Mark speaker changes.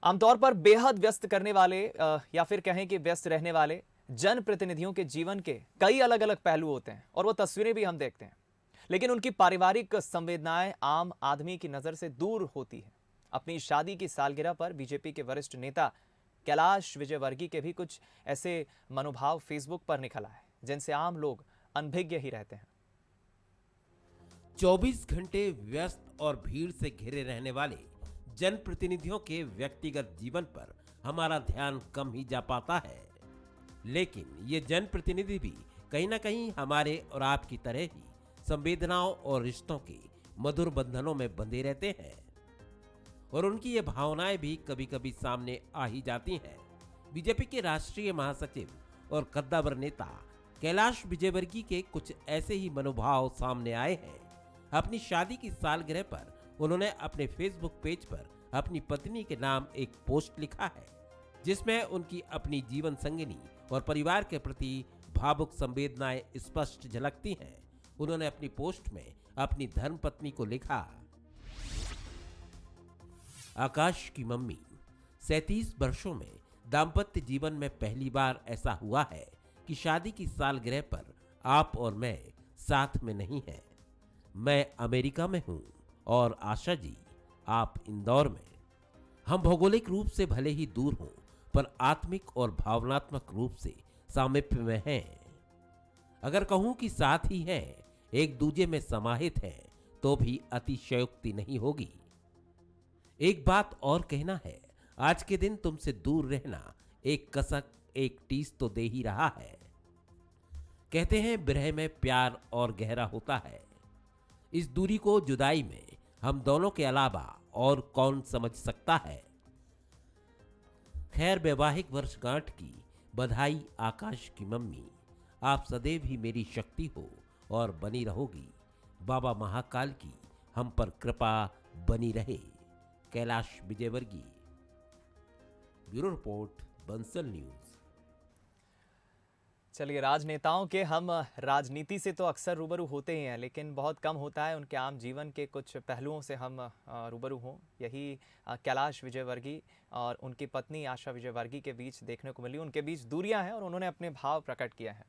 Speaker 1: आमतौर पर बेहद व्यस्त करने वाले या फिर कहें कि व्यस्त रहने वाले जनप्रतिनिधियों के जीवन के कई अलग अलग पहलू होते हैं और वो तस्वीरें भी हम देखते हैं, लेकिन उनकी पारिवारिक संवेदनाएं आम आदमी की नजर से दूर होती है। अपनी शादी की सालगिरह पर बीजेपी के वरिष्ठ नेता कैलाश विजयवर्गीय के भी कुछ ऐसे मनोभाव फेसबुक पर निकल आए जिनसे आम लोग अनभिज्ञ ही रहते हैं।
Speaker 2: 24 घंटे व्यस्त और भीड़ से घिरे रहने वाले जनप्रतिनिधियों के व्यक्तिगत जीवन पर हमारा ध्यान कम ही जा पाता है। लेकिन ये जनप्रतिनिधि भी कहीं ना कहीं हमारे और आपकी तरह ही संवेदनाओं और रिश्तों के मधुर बंधनों में बंधे रहते हैं और उनकी ये भावनाएं भी कभी कभी सामने आ ही जाती हैं। बीजेपी के राष्ट्रीय महासचिव और कद्दावर नेता कैलाश विजयवर्गीय के कुछ ऐसे ही मनोभाव सामने आए हैं। अपनी शादी की सालगिरह पर उन्होंने अपने फेसबुक पेज पर अपनी पत्नी के नाम एक पोस्ट लिखा है, जिसमें उनकी अपनी जीवन संगिनी और परिवार के प्रति भावुक संवेदनाएं स्पष्ट झलकती हैं। उन्होंने अपनी पोस्ट में अपनी धर्मपत्नी को लिखा, आकाश की मम्मी, 37 वर्षों में दाम्पत्य जीवन में पहली बार ऐसा हुआ है कि शादी की सालगिरह पर आप और मैं साथ में नहीं हैं। मैं अमेरिका में हूं और आशा जी आप इंदौर में। हम भौगोलिक रूप से भले ही दूर हों पर आत्मिक और भावनात्मक रूप से सामीप्य में हैं। अगर कहूं कि साथ ही हैं, एक दूजे में समाहित हैं, तो भी अतिशयोक्ति नहीं होगी। एक बात और कहना है, आज के दिन तुमसे दूर रहना एक कसक, एक टीस तो दे ही रहा है। कहते हैं विरह में प्यार और गहरा होता है। इस दूरी को जुदाई में हम दोनों के अलावा और कौन समझ सकता है। खैर, वैवाहिक वर्षगांठ की बधाई आकाश की मम्मी। आप सदैव ही मेरी शक्ति हो और बनी रहोगी। बाबा महाकाल की हम पर कृपा बनी रहे। Kailash Vijayvargiya. Bureau report, Bansal news.
Speaker 1: चलिए, राजनेताओं के हम राजनीति से तो अक्सर रूबरू होते ही हैं, लेकिन बहुत कम होता है उनके आम जीवन के कुछ पहलुओं से हम रूबरू हों। यही कैलाश विजयवर्गीय और उनकी पत्नी आशा विजयवर्गीय के बीच देखने को मिली। उनके बीच दूरियां हैं और उन्होंने अपने भाव प्रकट किए हैं।